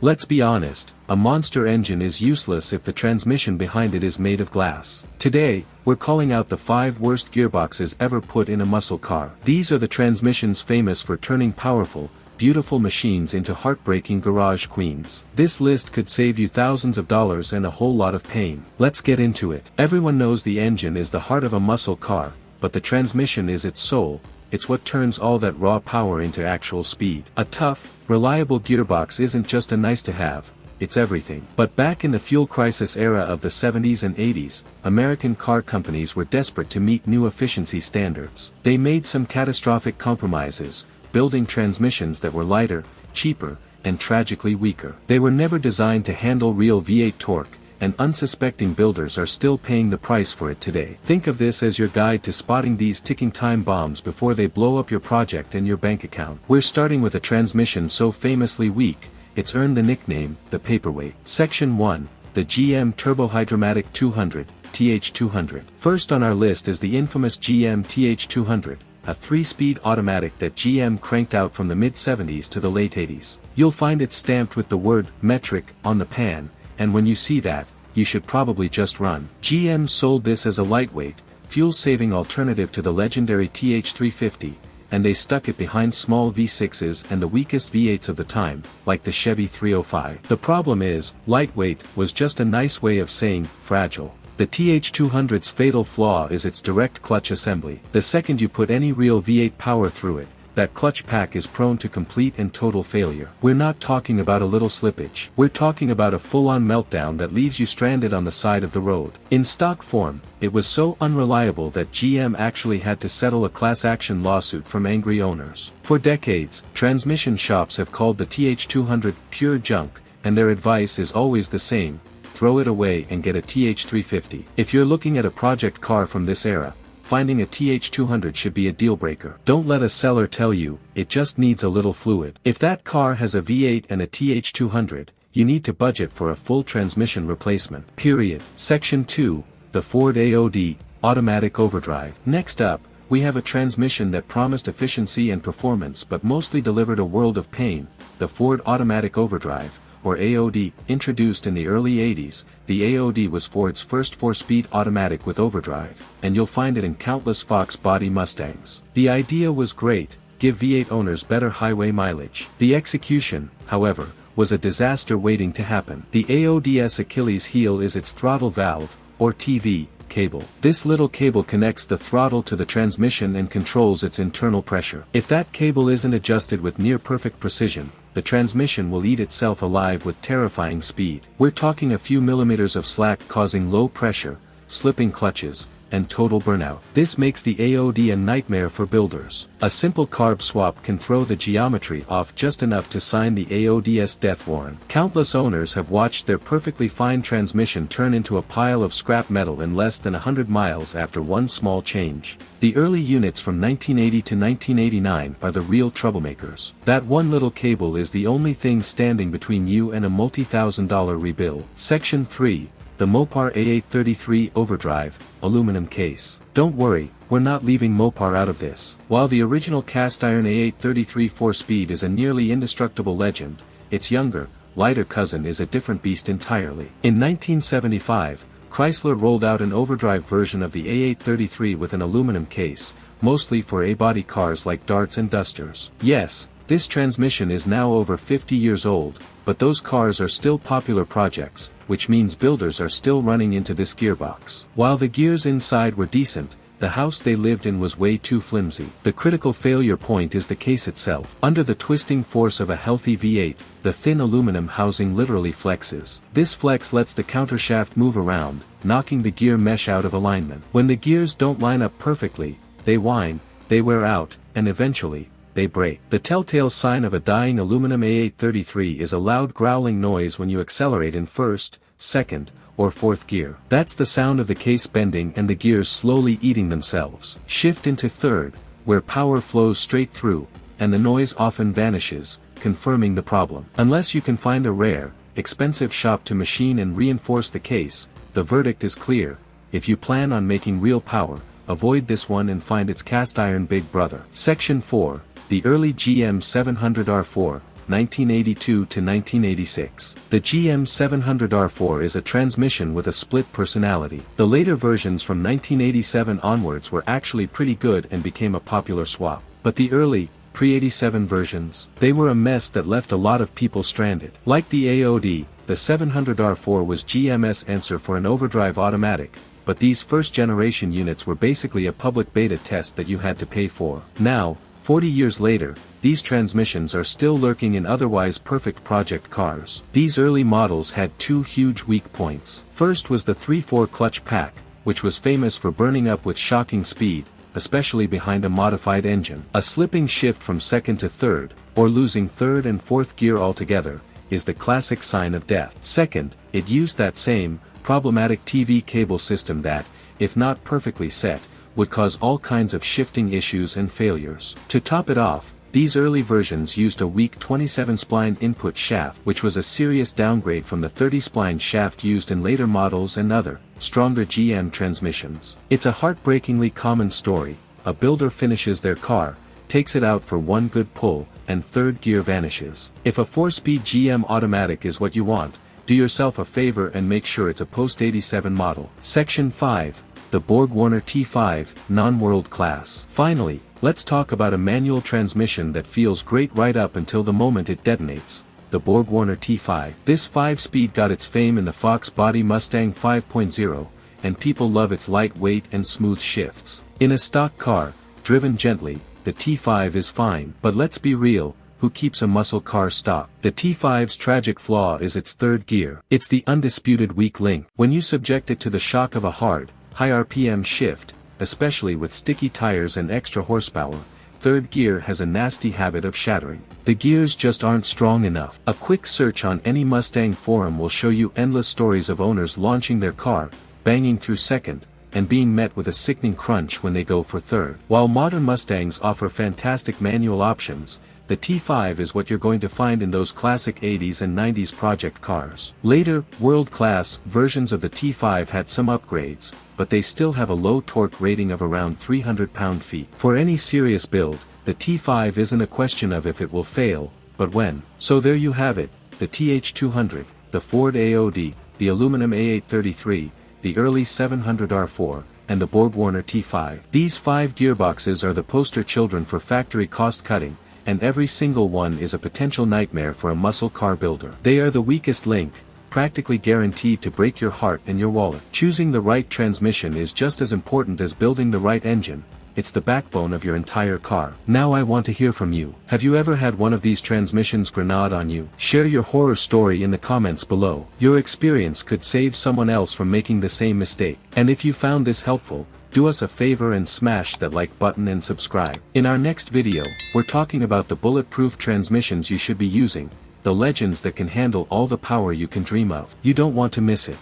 Let's be honest, a monster engine is useless if the transmission behind it is made of glass. Today, we're calling out the 5 worst gearboxes ever put in a muscle car. These are the transmissions famous for turning powerful, beautiful machines into heartbreaking garage queens. This list could save you thousands of dollars and a whole lot of pain. Let's get into it. Everyone knows the engine is the heart of a muscle car, but the transmission is its soul. It's what turns all that raw power into actual speed. A tough, reliable gearbox isn't just a nice-to-have, it's everything. But back in the fuel crisis era of the 70s and 80s, American car companies were desperate to meet new efficiency standards. They made some catastrophic compromises, building transmissions that were lighter, cheaper, and tragically weaker. They were never designed to handle real V8 torque, and unsuspecting builders are still paying the price for it today. Think of this as your guide to spotting these ticking time bombs before they blow up your project and your bank account. We're starting with a transmission so famously weak, it's earned the nickname, the paperweight. Section 1, the GM Turbohydromatic 200, TH200. First on our list is the infamous GM TH200. A 3-speed automatic that GM cranked out from the mid-70s to the late 80s. You'll find it stamped with the word metric on the pan, and when you see that, you should probably just run. GM sold this as a lightweight, fuel-saving alternative to the legendary TH350, and they stuck it behind small V6s and the weakest V8s of the time, like the Chevy 305. The problem is, lightweight was just a nice way of saying fragile. The TH200's fatal flaw is its direct clutch assembly. The second you put any real V8 power through it, that clutch pack is prone to complete and total failure. We're not talking about a little slippage. We're talking about a full-on meltdown that leaves you stranded on the side of the road. In stock form, it was so unreliable that GM actually had to settle a class-action lawsuit from angry owners. For decades, transmission shops have called the TH200 pure junk, and their advice is always the same: throw it away and get a TH350. If you're looking at a project car from this era, finding a TH200 should be a deal-breaker. Don't let a seller tell you, it just needs a little fluid. If that car has a V8 and a TH200, you need to budget for a full transmission replacement. Period. Section 2, the Ford AOD, Automatic Overdrive. Next up, we have a transmission that promised efficiency and performance but mostly delivered a world of pain, the Ford Automatic Overdrive, or AOD. Introduced in the early 80s, the AOD was Ford's first 4-speed automatic with overdrive, and you'll find it in countless Fox body Mustangs. The idea was great: give V8 owners better highway mileage. The execution, however, was a disaster waiting to happen. The AOD's Achilles heel is its throttle valve, or TV, cable. This little cable connects the throttle to the transmission and controls its internal pressure. If that cable isn't adjusted with near-perfect precision, the transmission will eat itself alive with terrifying speed. We're talking a few millimeters of slack causing low pressure, slipping clutches, and total burnout. This makes the AOD a nightmare for builders. A simple carb swap can throw the geometry off just enough to sign the AOD's death warrant. Countless owners have watched their perfectly fine transmission turn into a pile of scrap metal in less than 100 miles after one small change. The early units from 1980 to 1989 are the real troublemakers. That one little cable is the only thing standing between you and a multi-$1,000 rebuild. Section 3, the Mopar A833 Overdrive, aluminum case. Don't worry, we're not leaving Mopar out of this. While the original cast-iron A833 4-speed is a nearly indestructible legend, its younger, lighter cousin is a different beast entirely. In 1975, Chrysler rolled out an overdrive version of the A833 with an aluminum case, mostly for A-body cars like Darts and Dusters. Yes, this transmission is now over 50 years old, but those cars are still popular projects, which means builders are still running into this gearbox. While the gears inside were decent, the house they lived in was way too flimsy. The critical failure point is the case itself. Under the twisting force of a healthy V8, the thin aluminum housing literally flexes. This flex lets the countershaft move around, knocking the gear mesh out of alignment. When the gears don't line up perfectly, they whine, they wear out, and eventually, they break. The telltale sign of a dying aluminum A833 is a loud growling noise when you accelerate in first, second, or fourth gear. That's the sound of the case bending and the gears slowly eating themselves. Shift into third, where power flows straight through, and the noise often vanishes, confirming the problem. Unless you can find a rare, expensive shop to machine and reinforce the case, the verdict is clear: if you plan on making real power, avoid this one and find its cast iron big brother. Section 4, the early GM 700R4, 1982 to 1986. The GM 700R4 is a transmission with a split personality. The later versions from 1987 onwards were actually pretty good and became a popular swap. But the early, pre-87 versions, they were a mess that left a lot of people stranded. Like the AOD, the 700R4 was GM's answer for an overdrive automatic, but these first-generation units were basically a public beta test that you had to pay for. Now, 40 years later, these transmissions are still lurking in otherwise perfect project cars. These early models had two huge weak points. First was the 3/4 clutch pack, which was famous for burning up with shocking speed, especially behind a modified engine. A slipping shift from second to third, or losing third and fourth gear altogether, is the classic sign of death. Second, it used that same, problematic TV cable system that, if not perfectly set, would cause all kinds of shifting issues and failures. To top it off, these early versions used a weak 27-spline input shaft, which was a serious downgrade from the 30-spline shaft used in later models and other, stronger GM transmissions. It's a heartbreakingly common story. A builder finishes their car, takes it out for one good pull, and third gear vanishes. If a 4-speed GM automatic is what you want, do yourself a favor and make sure it's a post-87 model. Section 5. The Borg-Warner T5, non-world class. Finally, let's talk about a manual transmission that feels great right up until the moment it detonates. The Borg-Warner T5. This 5-speed got its fame in the Fox Body Mustang 5.0, and people love its lightweight and smooth shifts. In a stock car, driven gently, the T5 is fine, but let's be real, who keeps a muscle car stock? The T5's tragic flaw is its third gear. It's the undisputed weak link. When you subject it to the shock of a hard, high RPM shift, especially with sticky tires and extra horsepower, third gear has a nasty habit of shattering. The gears just aren't strong enough. A quick search on any Mustang forum will show you endless stories of owners launching their car, banging through second, and being met with a sickening crunch when they go for third. While modern Mustangs offer fantastic manual options, the T5 is what you're going to find in those classic 80s and 90s project cars. Later, world-class versions of the T5 had some upgrades, but they still have a low torque rating of around 300 pound-feet. For any serious build, the T5 isn't a question of if it will fail, but when. So there you have it, the TH200, the Ford AOD, the aluminum A833, the early 700R4, and the Borg-Warner T5. These 5 gearboxes are the poster children for factory cost cutting, and every single one is a potential nightmare for a muscle car builder. They are the weakest link, practically guaranteed to break your heart and your wallet. Choosing the right transmission is just as important as building the right engine. It's the backbone of your entire car. Now I want to hear from you. Have you ever had one of these transmissions grenade on you? Share your horror story in the comments below. Your experience could save someone else from making the same mistake. And if you found this helpful, do us a favor and smash that like button and subscribe. In our next video, we're talking about the bulletproof transmissions you should be using, the legends that can handle all the power you can dream of. You don't want to miss it.